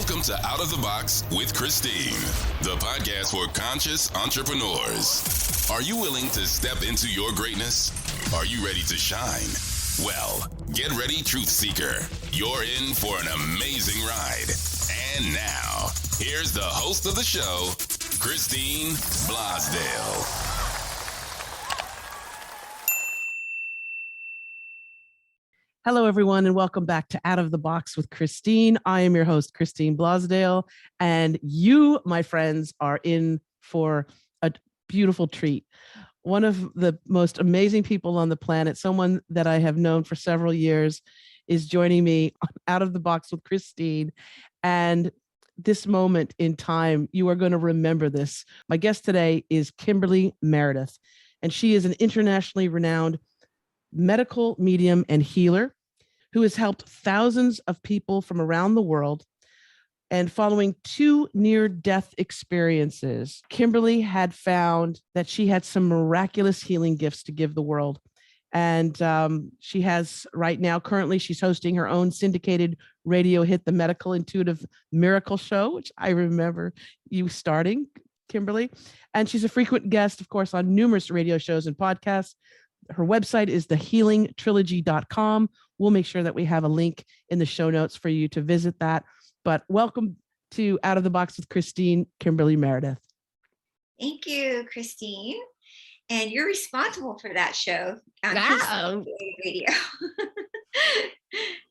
Welcome to Out of the Box with Christine, the podcast for conscious entrepreneurs. Are you willing to step into your greatness? Are you ready to shine? Well, get ready, Truth Seeker. You're in for an amazing ride. And now, here's the host of the show, Christine Blosdale. Hello, everyone, and welcome back to Out of the Box with Christine. I am your host, Christine Blosdale, and you, my friends, are in for a beautiful treat. One of the most amazing people on the planet, someone that I have known for several years, is joining me on Out of the Box with Christine. And this moment in time, you are going to remember this. My guest today is Kimberly Meredith, and she is an internationally renowned medical medium and healer who has helped thousands of people from around the world. And following 2 near-death experiences, Kimberly had found that she had some miraculous healing gifts to give the world. And she has right now, currently, she's hosting her own syndicated radio hit, The Medical Intuitive Miracle Show, which I remember you starting, Kimberly. And she's a frequent guest, of course, on numerous radio shows and podcasts. Her website is thehealingtrilogy.com. We'll make sure that we have a link in the show notes for you to visit that. But welcome to Out of the Box with Christine, Kimberly Meredith. Thank you, Christine. And you're responsible for that show on radio.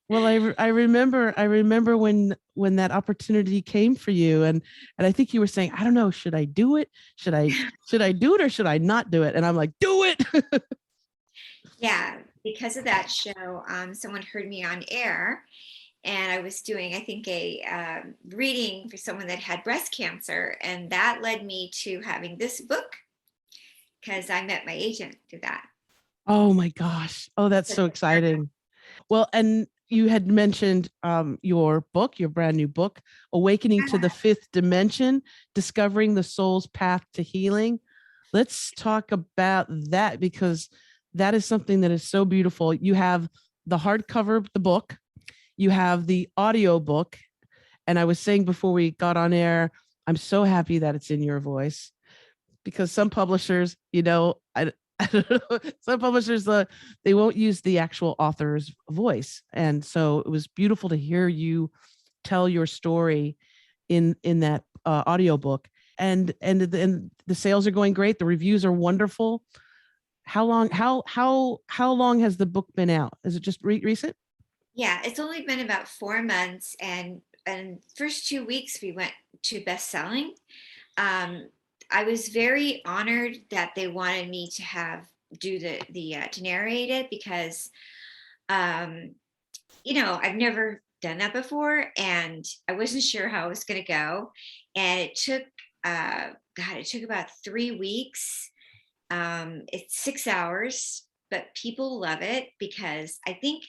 Well, I remember when that opportunity came for you, and I think you were saying, I don't know, should I do it? Should I do it or should I not do it? And I'm like, do it. Yeah, because of that show, someone heard me on air, and I was doing, I think, a reading for someone that had breast cancer, and that led me to having this book because I met my agent through that. Oh my gosh! Oh, that's so exciting. Well, and you had mentioned your book, your brand new book, Awakening to the Fifth Dimension: Discovering the Soul's Path to Healing. Let's talk about that, because that is something that is so beautiful. You have the hardcover, the book, you have the audio book. And I was saying before we got on air, I'm so happy that it's in your voice, because some publishers, I don't know, some publishers, they won't use the actual author's voice. And so it was beautiful to hear you tell your story in that audio book. And the sales are going great. The reviews are wonderful. How long has the book been out? Is it just recent? Yeah, it's only been about 4 months, and first 2 weeks we went to best-selling. I was very honored that they wanted me to to narrate it, because I've never done that before, and I wasn't sure how it was going to go, and it took about 3 weeks. It's 6 hours, but people love it because I think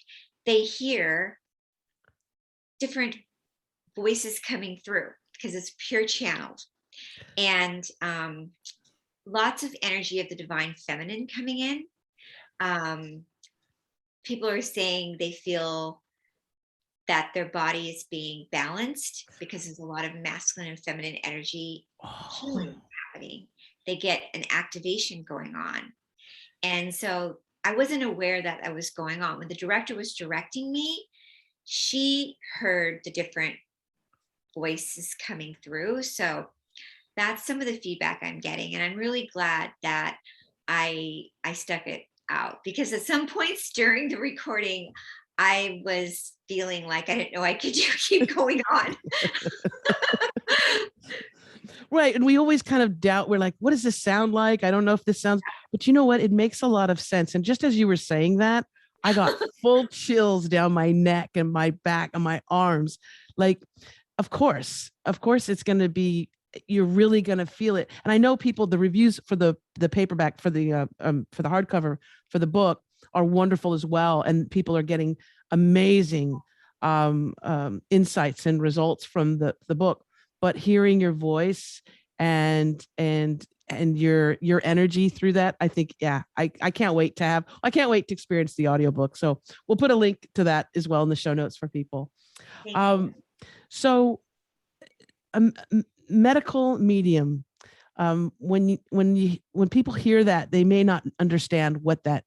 they hear different voices coming through because it's pure channeled, and lots of energy of the divine feminine coming in. People are saying they feel that their body is being balanced because there's a lot of masculine and feminine energy healing happening. They get an activation going on. And so I wasn't aware that was going on. When the director was directing me, she heard the different voices coming through. So that's some of the feedback I'm getting. And I'm really glad that I stuck it out, because at some points during the recording, I was feeling like I didn't know I could keep going on. Right. And we always kind of doubt. We're like, what does this sound like? I don't know if this sounds, but you know what? It makes a lot of sense. And just as you were saying that, I got full chills down my neck and my back and my arms. Like, of course, it's going to be, you're really going to feel it. And I know people, the reviews for the paperback, for the hardcover, for the book are wonderful as well. And people are getting amazing insights and results from the book. But hearing your voice and your energy through that, I think, yeah, I can't wait to experience the audiobook. So we'll put a link to that as well in the show notes for people. Thank you. So medical medium. When people hear that, they may not understand what that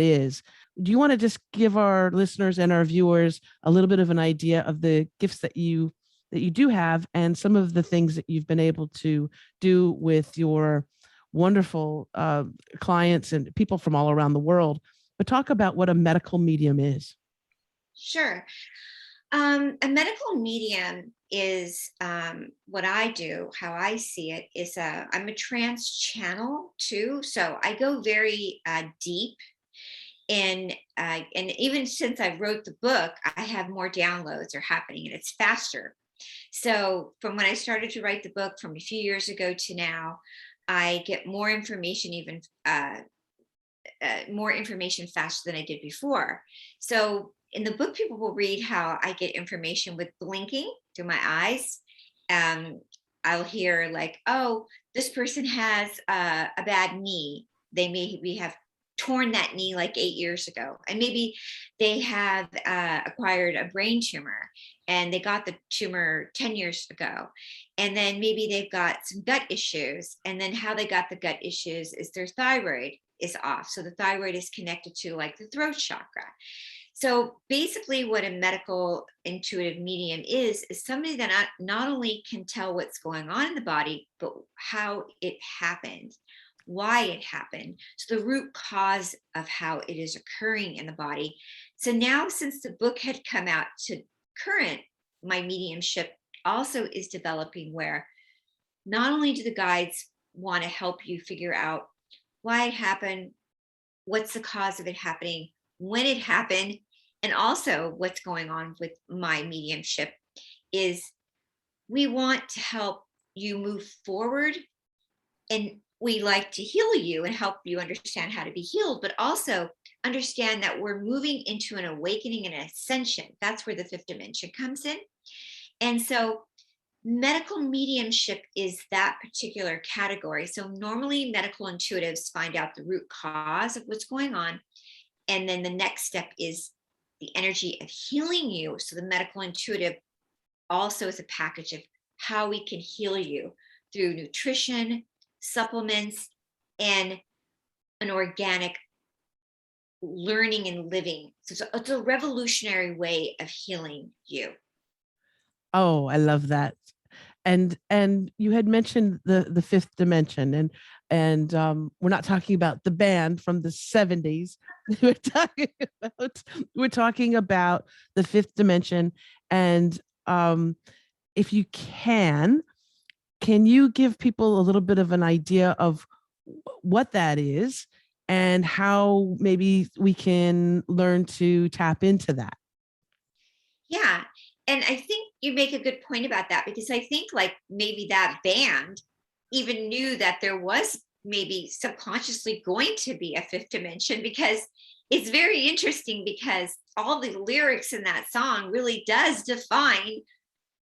is. Do you want to just give our listeners and our viewers a little bit of an idea of the gifts that you do have, and some of the things that you've been able to do with your wonderful clients and people from all around the world? But talk about what a medical medium is. Sure. A medical medium is what I do, how I see it is I'm a trance channel too. So I go very deep in, and even since I wrote the book, I have more downloads are happening and it's faster. So from when I started to write the book from a few years ago to now, I get more information, even more information faster than I did before. So in the book, people will read how I get information with blinking through my eyes. I'll hear like, oh, this person has a bad knee. They maybe have torn that knee like 8 years ago. And maybe they have acquired a brain tumor and they got the tumor 10 years ago. And then maybe they've got some gut issues. And then how they got the gut issues is their thyroid is off. So the thyroid is connected to like the throat chakra. So basically what a medical intuitive medium is somebody that not only can tell what's going on in the body, but how it happened, why it happened. So the root cause of how it is occurring in the body. So now since the book had come out to current, my mediumship also is developing where not only do the guides want to help you figure out why it happened, what's the cause of it happening, when it happened, and also what's going on with my mediumship is we want to help you move forward, and we like to heal you and help you understand how to be healed, but also understand that we're moving into an awakening and an ascension. That's where the fifth dimension comes in. And so medical mediumship is that particular category. So normally medical intuitives find out the root cause of what's going on. And then the next step is the energy of healing you. So the medical intuitive also is a package of how we can heal you through nutrition, supplements, and an organic learning and living. So it's a revolutionary way of healing you. Oh, I love that. And you had mentioned the fifth dimension, and we're not talking about the band from the 70s. We're talking about the fifth dimension. And if you can you give people a little bit of an idea of what that is and how maybe we can learn to tap into that? Yeah. And I think you make a good point about that, because I think like maybe that band even knew that there was maybe subconsciously going to be a fifth dimension, because it's very interesting because all the lyrics in that song really does define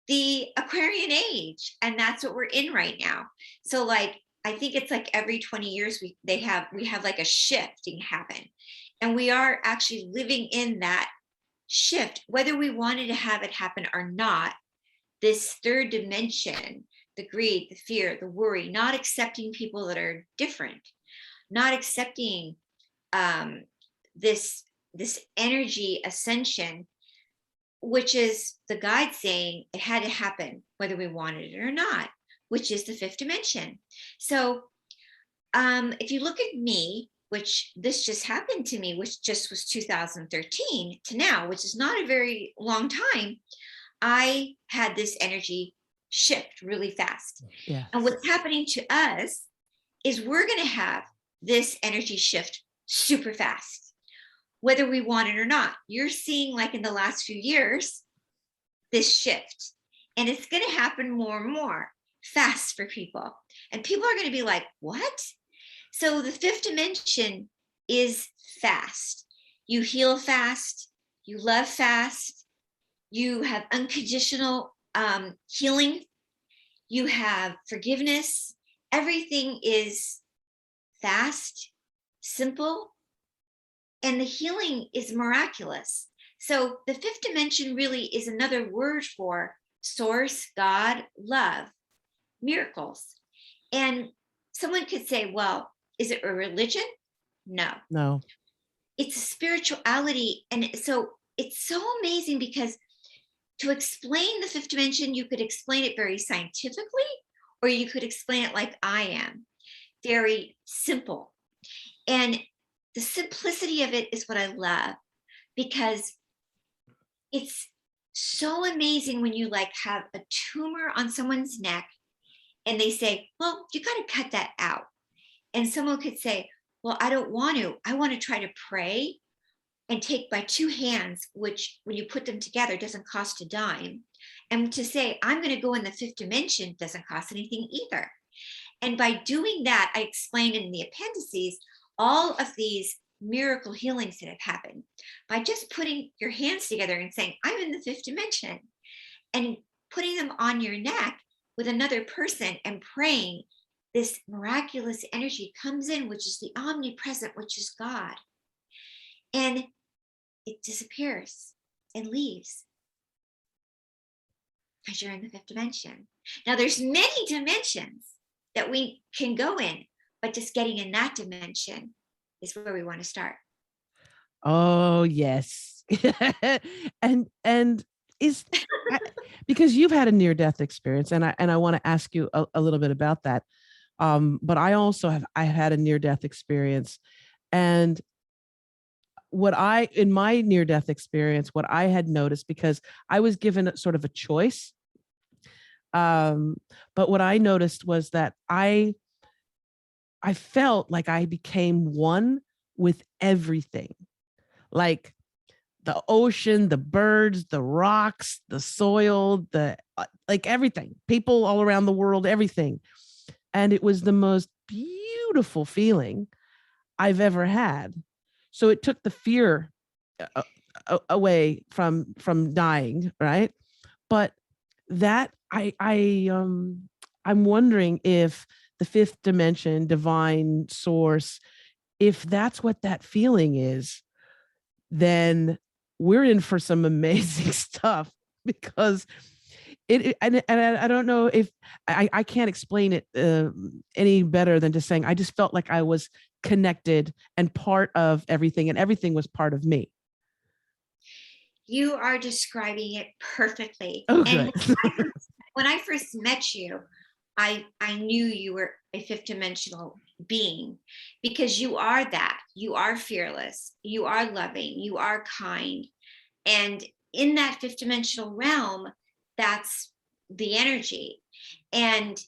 the Aquarian age. And that's what we're in right now. So like, I think it's like every 20 years we have like a shifting happen. And we are actually living in that shift, whether we wanted to have it happen or not. This third dimension, the greed, the fear, the worry, not accepting people that are different, not accepting this energy ascension, which is the guide saying it had to happen whether we wanted it or not, which is the fifth dimension. So if you look at me, which this just happened to me, which just was 2013 to now, which is not a very long time, I had this energy shift really fast. Yeah. And what's happening to us is we're going to have this energy shift super fast, whether we want it or not. You're seeing like in the last few years, this shift, and it's going to happen more and more fast for people. And people are going to be like, what? So the fifth dimension is fast. You heal fast, you love fast, you have unconditional healing, you have forgiveness. Everything is fast, simple, and the healing is miraculous. So the fifth dimension really is another word for source, God, love, miracles. And someone could say, well, is it a religion? No. No. It's a spirituality. And so it's so amazing because to explain the fifth dimension, you could explain it very scientifically, or you could explain it like I am, very simple. And the simplicity of it is what I love, because it's so amazing when you like have a tumor on someone's neck and they say, well, you got to cut that out. And someone could say, well, I don't want to. I want to try to pray and take my two hands, which when you put them together doesn't cost a dime. And to say, I'm going to go in the fifth dimension doesn't cost anything either. And by doing that, I explained in the appendices all of these miracle healings that have happened by just putting your hands together and saying, I'm in the fifth dimension, and putting them on your neck with another person and praying. This miraculous energy comes in, which is the omnipresent, which is God. And it disappears and leaves because you're in the fifth dimension. Now, there's many dimensions that we can go in, but just getting in that dimension is where we want to start. Oh, yes. and is because you've had a near-death experience, and I want to ask you a little bit about that. But I also I had a near-death experience, and in my near-death experience, what I had noticed, because I was given sort of a choice. But what I noticed was that I felt like I became one with everything, like the ocean, the birds, the rocks, the soil, like everything, people all around the world, everything. And it was the most beautiful feeling I've ever had. So it took the fear away from dying, right? But that I'm wondering if the fifth dimension, divine source, if that's what that feeling is, then we're in for some amazing stuff, because and I don't know if I can't explain it any better than just saying I just felt like I was connected and part of everything, and everything was part of me. You are describing it perfectly. Oh, and good. when I first met you, I knew you were a fifth dimensional being, because you are that. You are fearless. You are loving. You are kind. And in that fifth dimensional realm, that's the energy. And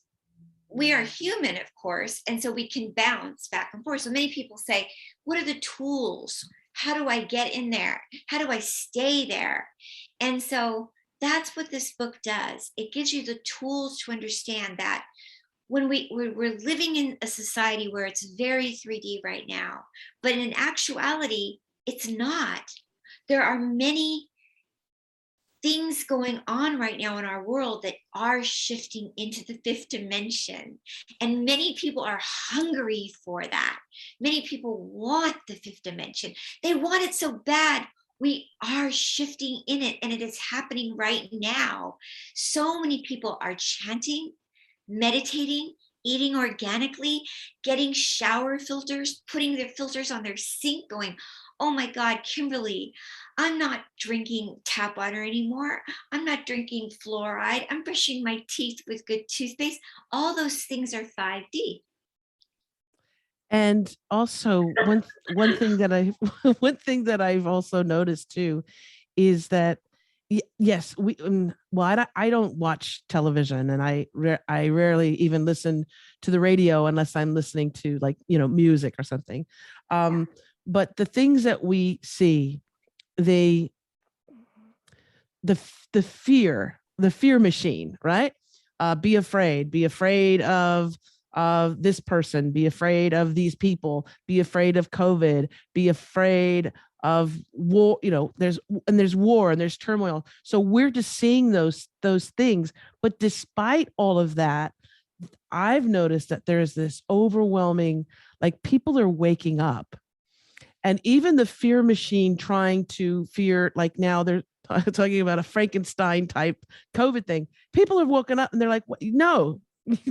we are human, of course. And so we can bounce back and forth. So many people say, what are the tools? How do I get in there? How do I stay there? And so that's what this book does. It gives you the tools to understand that when we're living in a society where it's very 3D right now, but in actuality, it's not. There are many things going on right now in our world that are shifting into the fifth dimension. And many people are hungry for that. Many people want the fifth dimension. They want it so bad. We are shifting in it, and it is happening right now. So many people are chanting, meditating, eating organically, getting shower filters, putting their filters on their sink, going, oh my God, Kimberly, I'm not drinking tap water anymore. I'm not drinking fluoride. I'm brushing my teeth with good toothpaste. All those things are 5D. And also one thing that I've also noticed too is that yes, I don't watch television, and I rarely even listen to the radio unless I'm listening to, like, music or something. But the things that we see, the fear machine, right? Be afraid of this person, be afraid of these people, be afraid of COVID, be afraid of war. There's war and there's turmoil. So we're just seeing those things. But despite all of that, I've noticed that there's this overwhelming, like, people are waking up. And even the fear machine trying to fear, like, now talking about a Frankenstein type COVID thing. People have woken up and they're like, no,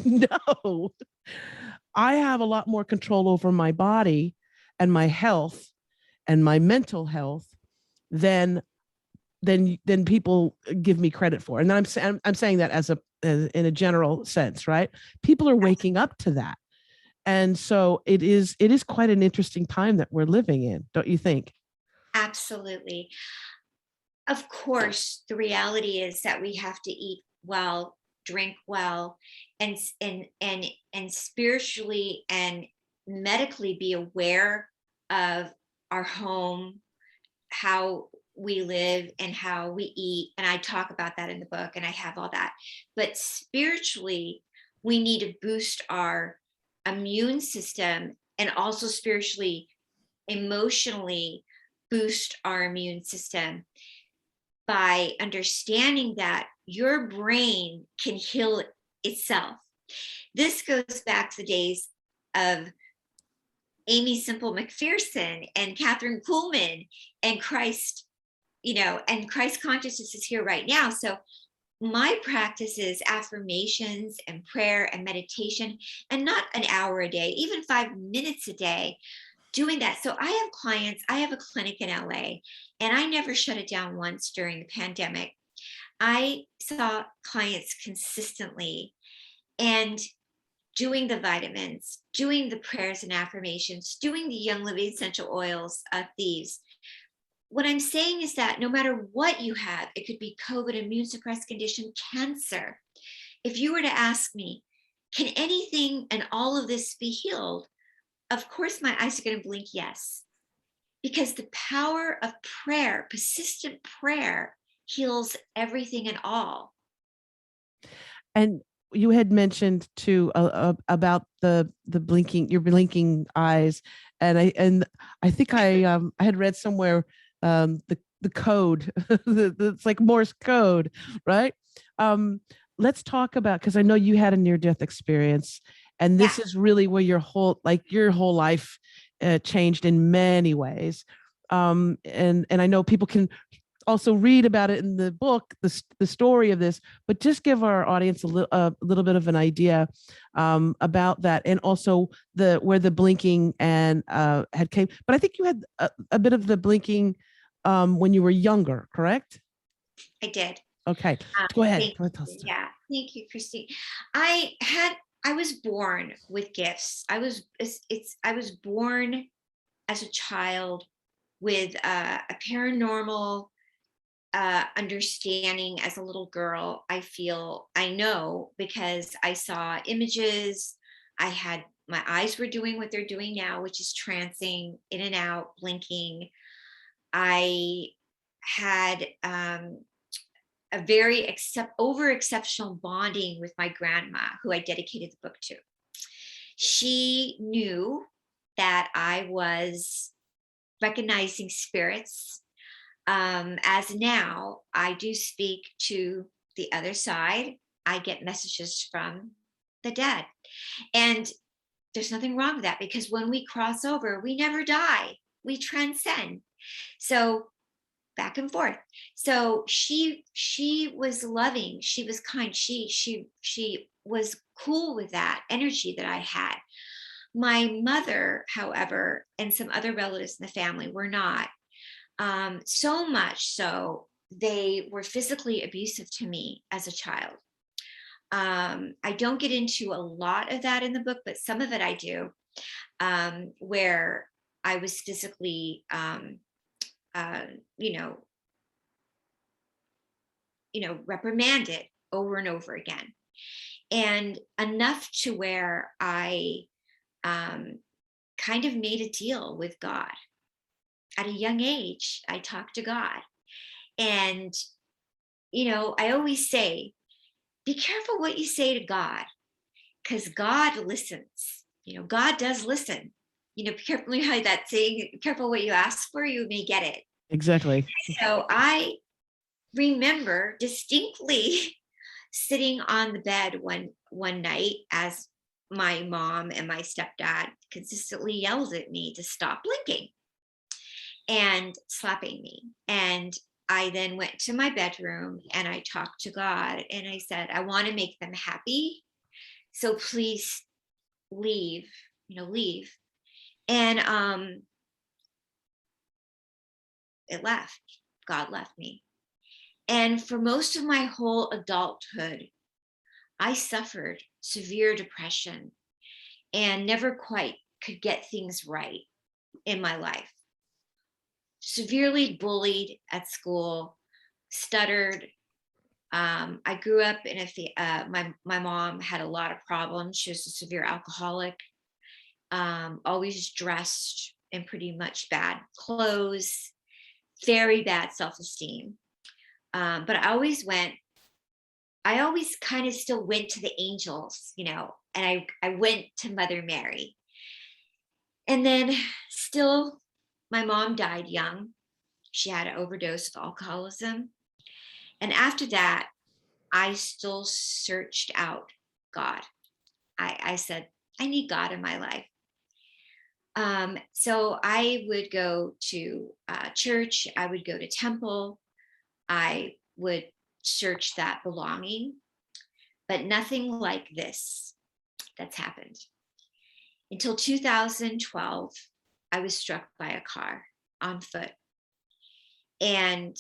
no, I have a lot more control over my body and my health and my mental health than people give me credit for. And then I'm saying that as in a general sense, right? People are waking up to that. And so it is quite an interesting time that we're living in, don't you think? Absolutely. Of course, the reality is that we have to eat well, drink well, and spiritually and medically be aware of our home, how we live and how we eat. And I talk about that in the book, and I have all that. But spiritually, we need to boost our immune system, and also spiritually, emotionally boost our immune system by understanding that your brain can heal itself. This goes back to the days of Amy Simple McPherson and Catherine Kuhlman and Christ, and Christ consciousness is here right now. So my practice is affirmations and prayer and meditation, and not an hour a day, even 5 minutes a day, doing that. So I have clients, I have a clinic in LA, and I never shut it down once during the pandemic. I saw clients consistently, and doing the vitamins, doing the prayers and affirmations, doing the Young Living essential oils, thieves. What I'm saying is that no matter what you have, it could be COVID, immune suppressed condition, cancer. If you were to ask me, can anything and all of this be healed? Of course, my eyes are going to blink yes, because the power of prayer, persistent prayer, heals everything and all. And you had mentioned too about the blinking, your blinking eyes, and I think I had read somewhere the code, it's like Morse code, right? Let's talk about, because I know you had a near death experience, and this is really where your whole life changed in many ways. And I know people can also read about it in the book, the story of this, but just give our audience a little bit of an idea about that, and also where the blinking and had came. But I think you had a bit of the blinking when you were younger, correct? I did. Okay, go ahead. Yeah, thank you, Christine. I was born with gifts. I was born as a child with a paranormal understanding as a little girl. I know because I saw images. My eyes were doing what they're doing now, which is trancing, in and out, blinking. I had a very over exceptional bonding with my grandma, who I dedicated the book to. She knew that I was recognizing spirits. As now, I do speak to the other side. I get messages from the dead. And there's nothing wrong with that, because when we cross over, we never die. We transcend. So back and forth. So she was loving, she was kind, she was cool with that energy that I had. My mother, however, and some other relatives in the family were not. So much so they were physically abusive to me as a child. I don't get into a lot of that in the book, but some of it I do, where I was physically reprimanded over and over again, and enough to where I kind of made a deal with God. At a young age, I talked to God, and I always say, be careful what you say to God, because God listens. God does listen. Be careful how that saying, be careful what you ask for, you may get it. Exactly. So I remember distinctly sitting on the bed one night as my mom and my stepdad consistently yelled at me to stop blinking and slapping me. And I then went to my bedroom and I talked to God and I said, I want to make them happy. So please leave, leave. And it left. God left me. And for most of my whole adulthood, I suffered severe depression and never quite could get things right in my life. Severely bullied at school, stuttered. I grew up in my mom had a lot of problems. She was a severe alcoholic, always dressed in pretty much bad clothes, very bad self-esteem. But I always kind of still went to the angels, and I went to Mother Mary. And then still, my mom died young. She had an overdose of alcoholism. And after that, I still searched out God. I said, I need God in my life. So I would go to church. I would go to temple. I would search that belonging, but nothing like this that's happened. Until 2012, I was struck by a car on foot. And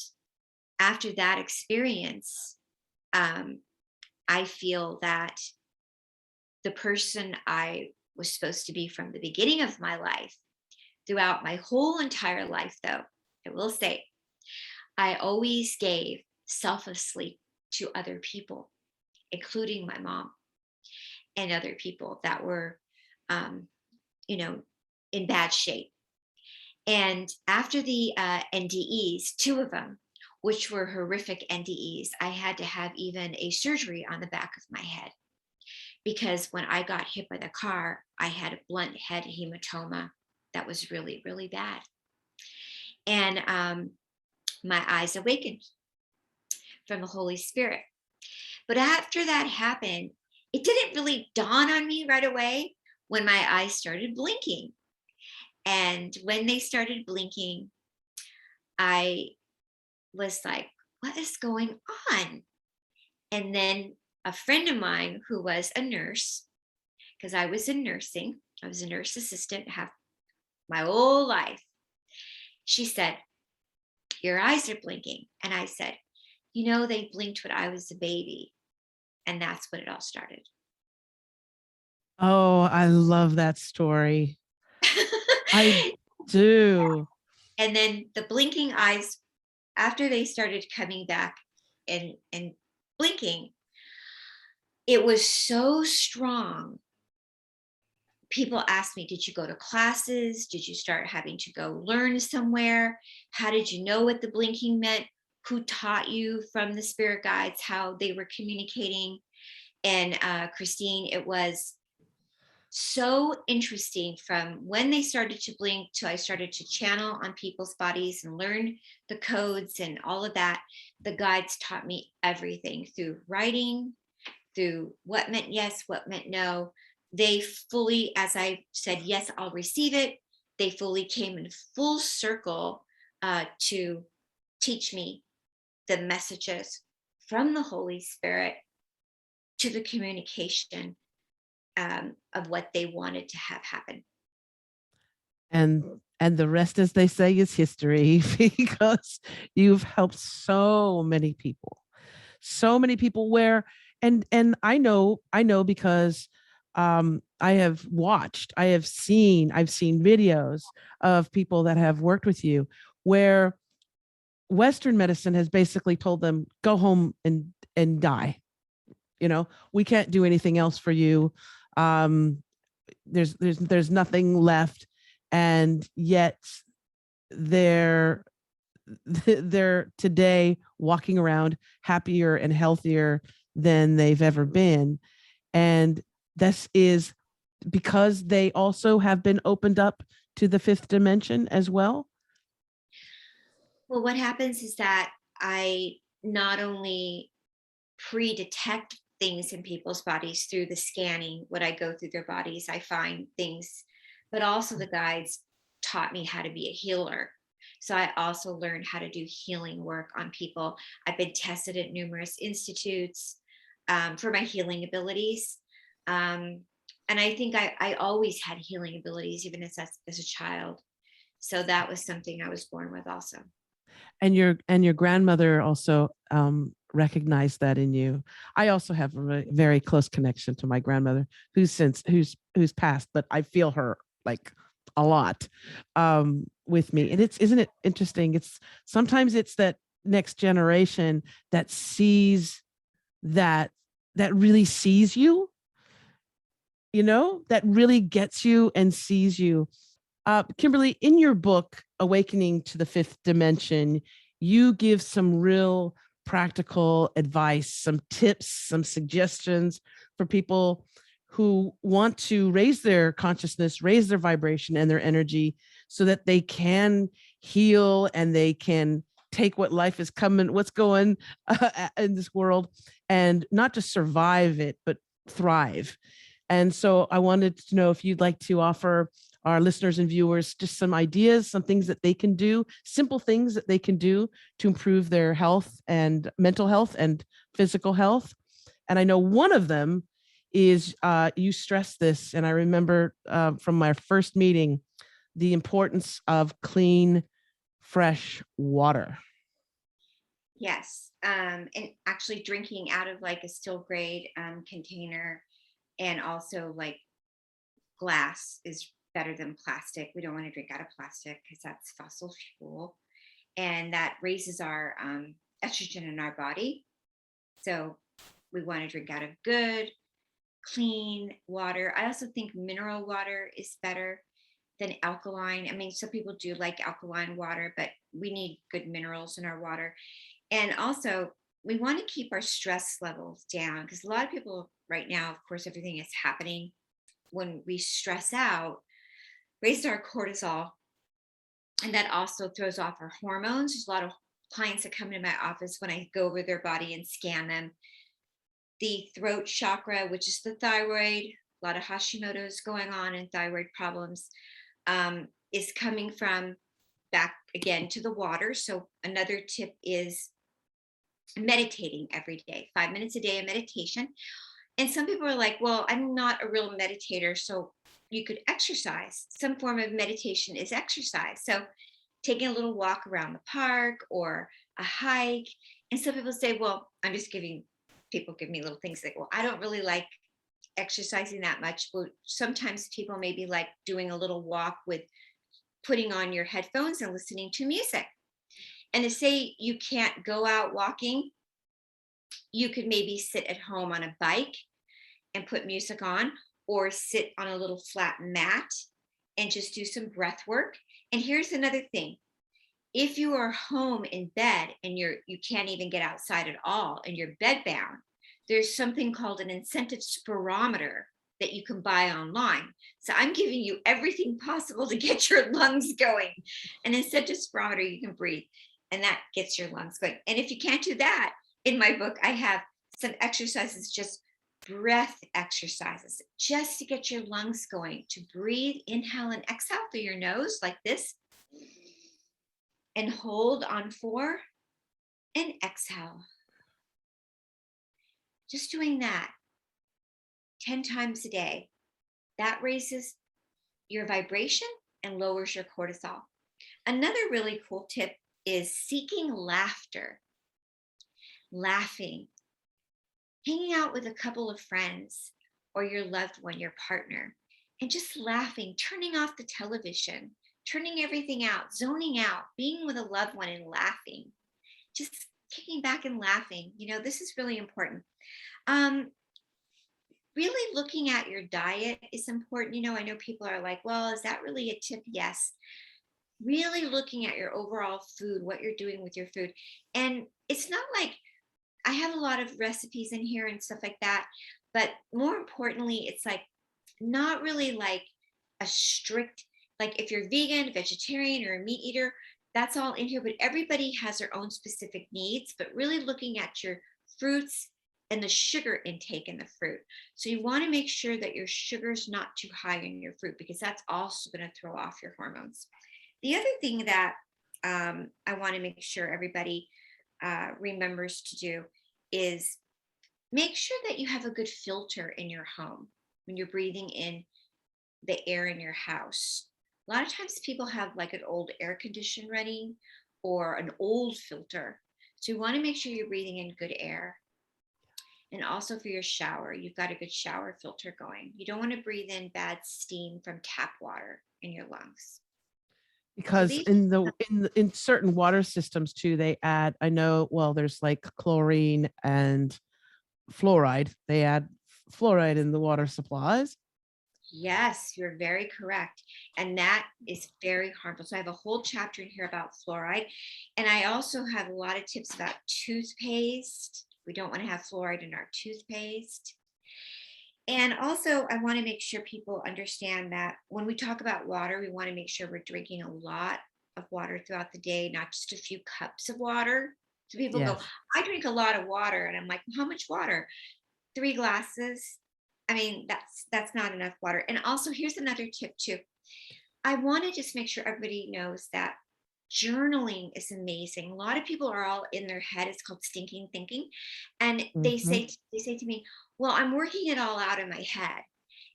after that experience, I feel that the person I was supposed to be from the beginning of my life, throughout my whole entire life, though, I will say, I always gave selflessly to other people, including my mom and other people that were, in bad shape. And after the NDEs, 2 of them, which were horrific NDEs, I had to have even a surgery on the back of my head. Because when I got hit by the car, I had a blunt head hematoma that was really, really bad. And my eyes awakened from the Holy Spirit. But after that happened, it didn't really dawn on me right away when my eyes started blinking. And when they started blinking, I was like, what is going on? And then a friend of mine who was a nurse, because I was in nursing, I was a nurse assistant half my whole life. She said, your eyes are blinking. And I said, they blinked when I was a baby. And that's when it all started. Oh, I love that story. I do. And then the blinking eyes, after they started coming back and blinking, it was so strong. People asked me, did you go to classes? Did you start having to go learn somewhere? How did you know what the blinking meant? Who taught you from the spirit guides how they were communicating? And Christine, it was so interesting from when they started to blink till I started to channel on people's bodies and learn the codes and all of that. The guides taught me everything through writing, through what meant yes, what meant no. They fully, as I said, yes, I'll receive it. They fully came in full circle to teach me the messages from the Holy Spirit to the communication of what they wanted to have happen. And the rest, as they say, is history, because you've helped so many people where, and I know because I have watched, I've seen videos of people that have worked with you where Western medicine has basically told them, go home and die. We can't do anything else for you. There's nothing left. And yet they're today walking around happier and healthier than they've ever been. And this is because they also have been opened up to the 5th dimension as well. Well, what happens is that I not only pre-detect things in people's bodies through the scanning, when I go through their bodies, I find things, but also the guides taught me how to be a healer. So I also learned how to do healing work on people. I've been tested at numerous institutes for my healing abilities. Um, and I think I always had healing abilities, even as a child. So that was something I was born with also. And your grandmother also recognized that in you. I also have a very close connection to my grandmother, who's passed, but I feel her like a lot with me. And isn't it interesting? It's sometimes it's that next generation that sees that really sees you, that really gets you and sees you. Kimberly, in your book, Awakening to the Fifth Dimension, you give some real practical advice, some tips, some suggestions for people who want to raise their consciousness, raise their vibration and their energy so that they can heal and they can take what life is coming, what's going in this world, and not just survive it, but thrive. And so I wanted to know if you'd like to offer our listeners and viewers just some ideas, some things that they can do, simple things that they can do to improve their health and mental health and physical health. And I know one of them is you stress this, and I remember from my first meeting, the importance of clean, fresh water. Yes. And actually drinking out of like a still grade container, and also like glass is better than plastic. We don't want to drink out of plastic because that's fossil fuel, and that raises our estrogen in our body. So we want to drink out of good, clean water. I also think mineral water is better than alkaline. I mean, some people do like alkaline water, but we need good minerals in our water. And also, we want to keep our stress levels down, because a lot of people right now, of course, everything is happening when we stress out, raises our cortisol, and that also throws off our hormones. There's a lot of clients that come into my office when I go over their body and scan them. The throat chakra, which is the thyroid, a lot of Hashimoto's going on and thyroid problems, is coming from back again to the water. So another tip is meditating every day, 5 minutes a day of meditation. And some people are like, well, I'm not a real meditator, so you could exercise. Some form of meditation is exercise. So taking a little walk around the park or a hike. And some people say, well, I'm just giving people give me little things like, well, I don't really like exercising that much. But sometimes people maybe like doing a little walk with putting on your headphones and listening to music. And to say you can't go out walking, you could maybe sit at home on a bike and put music on, or sit on a little flat mat and just do some breath work. And here's another thing. If you are home in bed and you can't even get outside at all and you're bedbound, there's something called an incentive spirometer that you can buy online. So I'm giving you everything possible to get your lungs going. An incentive spirometer, you can breathe, and that gets your lungs going. And if you can't do that, in my book, I have some exercises, just breath exercises, just to get your lungs going, to breathe, inhale and exhale through your nose like this, and hold on 4 and exhale. Just doing that 10 times a day, that raises your vibration and lowers your cortisol. Another really cool tip is seeking laughter, laughing, hanging out with a couple of friends or your loved one, your partner, and just laughing, turning off the television, turning everything out, zoning out, being with a loved one and laughing, just kicking back and laughing. This is really important. Really looking at your diet is important. I know people are like, well, is that really a tip? Yes. Really looking at your overall food, what you're doing with your food. And it's not like I have a lot of recipes in here and stuff like that, but more importantly, it's like not really like a strict, like if you're vegan, vegetarian, or a meat eater, that's all in here, but everybody has their own specific needs. But really looking at your fruits and the sugar intake in the fruit. So you want to make sure that your sugar is not too high in your fruit, because that's also going to throw off your hormones. The other thing that I want to make sure everybody remembers to do is make sure that you have a good filter in your home when you're breathing in the air in your house. A lot of times people have like an old air condition running or an old filter. So you want to make sure you're breathing in good air. And also for your shower, you've got a good shower filter going. You don't want to breathe in bad steam from tap water in your lungs. Because in certain water systems too, they add, I know, well, there's like chlorine and fluoride. They add fluoride in the water supplies. Yes, you're very correct. And that is very harmful. So I have a whole chapter in here about fluoride. And I also have a lot of tips about toothpaste. We don't want to have fluoride in our toothpaste. And also, I want to make sure people understand that when we talk about water, we want to make sure we're drinking a lot of water throughout the day, not just a few cups of water. So people go, Yes. I drink a lot of water. And I'm like, how much water? 3 glasses. I mean, that's not enough water. And also, here's another tip too. I want to just make sure everybody knows that journaling is amazing. A lot of people are all in their head. It's called stinking thinking. And they Mhm. say to me, well, I'm working it all out in my head.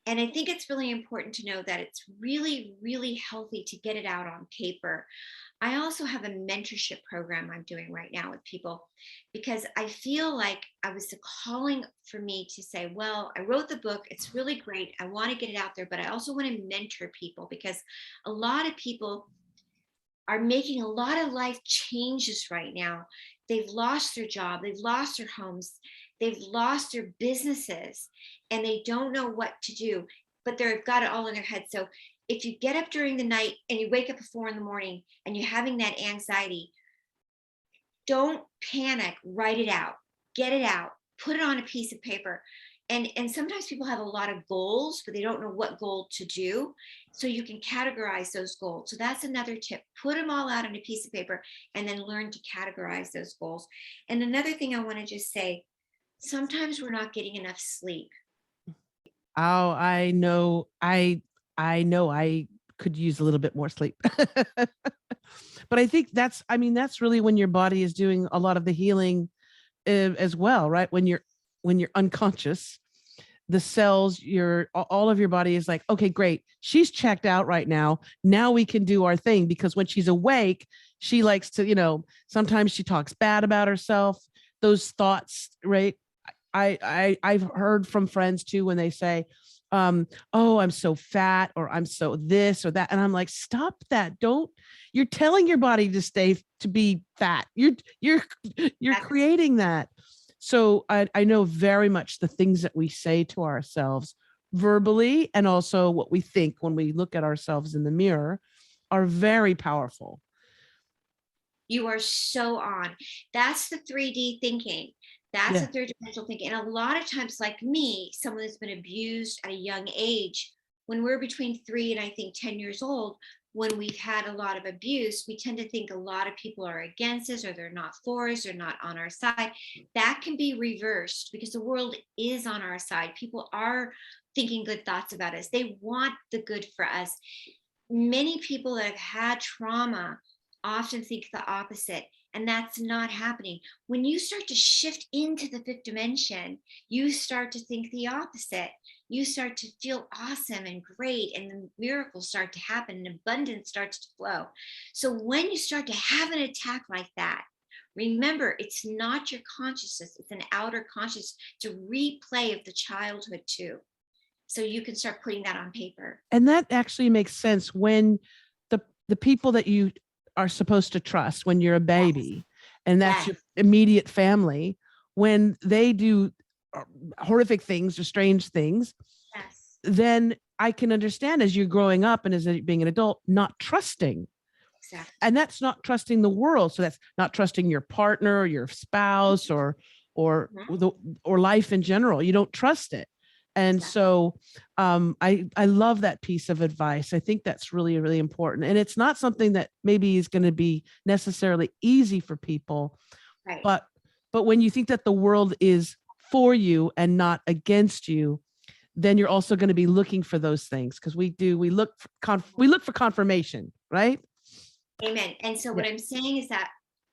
And I think it's really important to know that it's really, really healthy to get it out on paper. I also have a mentorship program I'm doing right now with people because I feel like I was calling for me to say, well, I wrote the book. It's really great. I want to get it out there, but I also want to mentor people because a lot of people are making a lot of life changes right now. They've lost their job, they've lost their homes, they've lost their businesses, and they don't know what to do, but they've got it all in their head. So if you get up during the night and you wake up at 4 a.m. and you're having that anxiety, don't panic, write it out, get it out, put it on a piece of paper. And sometimes people have a lot of goals, but they don't know what goal to do. So you can categorize those goals. So that's another tip. Put them all out on a piece of paper and then learn to categorize those goals. And another thing I want to just say, sometimes we're not getting enough sleep. Oh, I know I could use a little bit more sleep. But I think that's really when your body is doing a lot of the healing as well, right? When you're unconscious, the cells, all of your body is like, okay, great. She's checked out right now. Now we can do our thing, because when she's awake, she likes to, sometimes she talks bad about herself. Those thoughts, right? I've heard from friends too when they say, oh, I'm so fat, or I'm so this or that. And I'm like, stop that. You're telling your body to be fat. You're creating that. So I know very much the things that we say to ourselves verbally, and also what we think when we look at ourselves in the mirror, are very powerful. You are so on. That's the 3D thinking. That's the Yeah. third dimensional thinking. And a lot of times, like me, someone that's been abused at a young age, when we're between 3 and I think 10 years old, when we've had a lot of abuse, we tend to think a lot of people are against us, or they're not for us, or not on our side. That can be reversed because the world is on our side. People are thinking good thoughts about us. They want the good for us. Many people that have had trauma often think the opposite, and that's not happening. When you start to shift into the fifth dimension, you start to think the opposite. You start to feel awesome and great, and the miracles start to happen, and abundance starts to flow. So when you start to have an attack like that, remember, it's not your consciousness, it's an outer consciousness. It's a replay of the childhood too. So you can start putting that on paper. And that actually makes sense when the people that you are supposed to trust when you're a Yes. baby, and that's Yes. your immediate family, when they do horrific things or strange things, Yes. then I can understand, as you're growing up and as being an adult, not trusting. Exactly. And that's not trusting the world. So that's not trusting your partner or your spouse, or Mhm. the or life in general. You don't trust it. And Exactly. so I love that piece of advice. I think that's really, really important. And it's not something that maybe is going to be necessarily easy for people, Right. but when you think that the world is for you and not against you, then you're also going to be looking for those things, because we look for confirmation, right? Amen. And so what I'm saying is that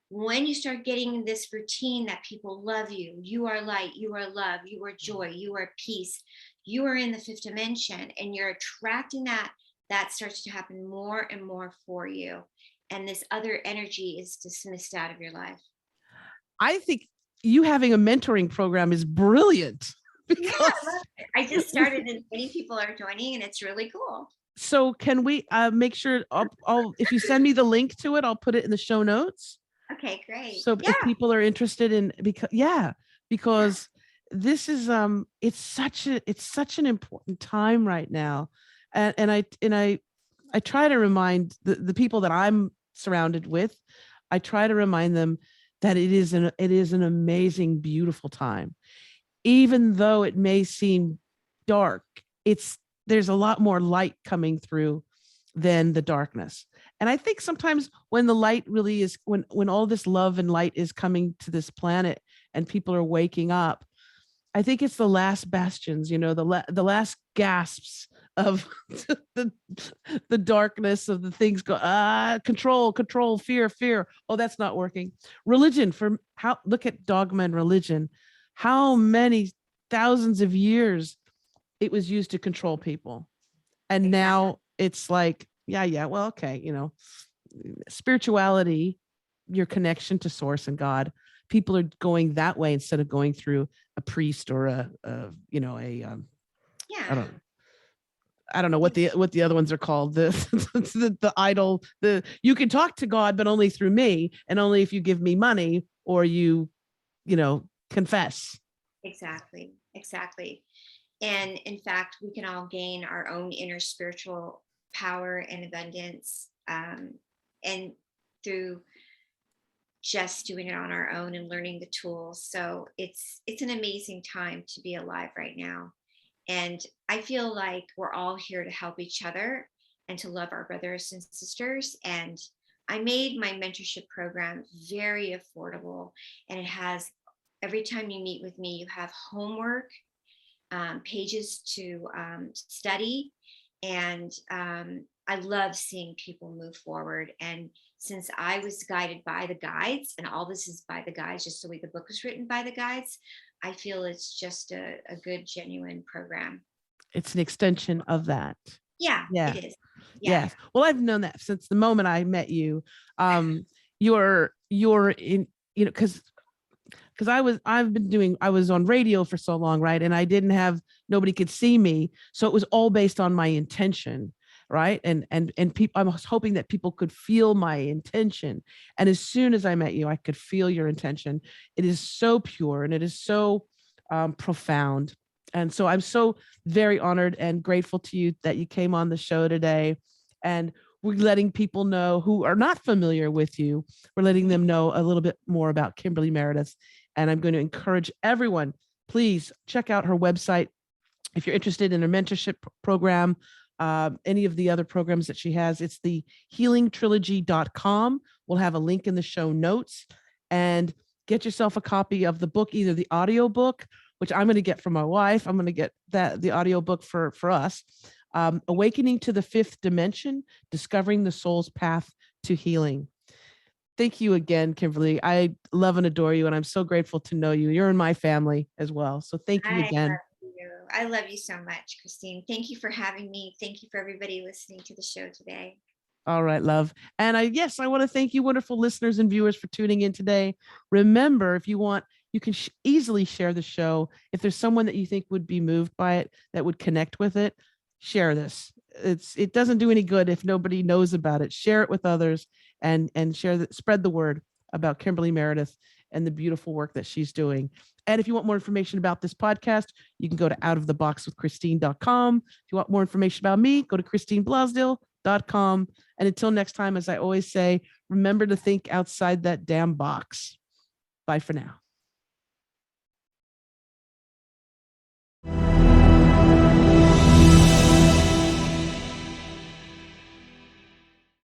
when you start getting this routine that people love you, you are light, you are love, you are joy, you are peace, you are in the fifth dimension, and you're attracting that, that starts to happen more and more for you. And this other energy is dismissed out of your life. I think you having a mentoring program is brilliant. Yeah, I just started and many people are joining and it's really cool. So can we make sure I'll if you send me the link to it, I'll put it in the show notes. Okay, great. So if people are interested in, because this is it's such an important time right now. And I try to remind the people that I'm surrounded with, I try to remind them that it is an amazing, beautiful time. Even though it may seem dark, there's a lot more light coming through than the darkness. And I think sometimes when the light really is, when all this love and light is coming to this planet and people are waking up, I think it's the last bastions, the last gasps of the darkness of the things control, fear. Oh, that's not working. Religion, look at dogma and religion. How many thousands of years it was used to control people. And now it's like, well, okay, spirituality, your connection to source and God, people are going that way instead of going through a priest or I don't know what the other ones are called. The idol, you can talk to God, but only through me, and only if you give me money or you confess. Exactly. And in fact, we can all gain our own inner spiritual power and abundance, and through just doing it on our own and learning the tools. So it's an amazing time to be alive right now. And I feel like we're all here to help each other and to love our brothers and sisters. And I made my mentorship program very affordable. And it has, every time you meet with me, you have homework, pages to study. And I love seeing people move forward. And since I was guided by the guides, and all this is by the guides, just the way the book was written by the guides, I feel it's just a good, genuine program. It's an extension of that. Yeah. It is. Yeah. Well, I've known that since the moment I met you. You're in, because I was on radio for so long, right? And I didn't have, nobody could see me. So it was all based on my intention. Right. And people, I was hoping that people could feel my intention. And as soon as I met you, I could feel your intention. It is so pure and it is so profound. And so I'm so very honored and grateful to you that you came on the show today. And we're letting people know who are not familiar with you. We're letting them know a little bit more about Kimberly Meredith. And I'm going to encourage everyone, please check out her website. If you're interested in her mentorship program, any of the other programs that she has, it's the healingtrilogy.com. We'll have a link in the show notes, and get yourself a copy of the book, either the audio book, which I'm going to get from my wife. I'm going to get the audio book for us. Awakening to the Fifth Dimension, Discovering the Soul's Path to Healing. Thank you again, Kimberly. I love and adore you, and I'm so grateful to know you. You're in my family as well. So thank you again. I love you so much, Christine. Thank you for having me. Thank you for everybody listening to the show today. All right, love. And I want to thank you, wonderful listeners and viewers, for tuning in today. Remember, if you want, you can easily share the show. If there's someone that you think would be moved by it, that would connect with it, share this. It doesn't do any good if nobody knows about it. Share it with others and spread the word about Kimberly Meredith and the beautiful work that she's doing. And if you want more information about this podcast, you can go to outoftheboxwithchristine.com. If you want more information about me, go to christineblasdale.com. And until next time, as I always say, remember to think outside that damn box. Bye for now.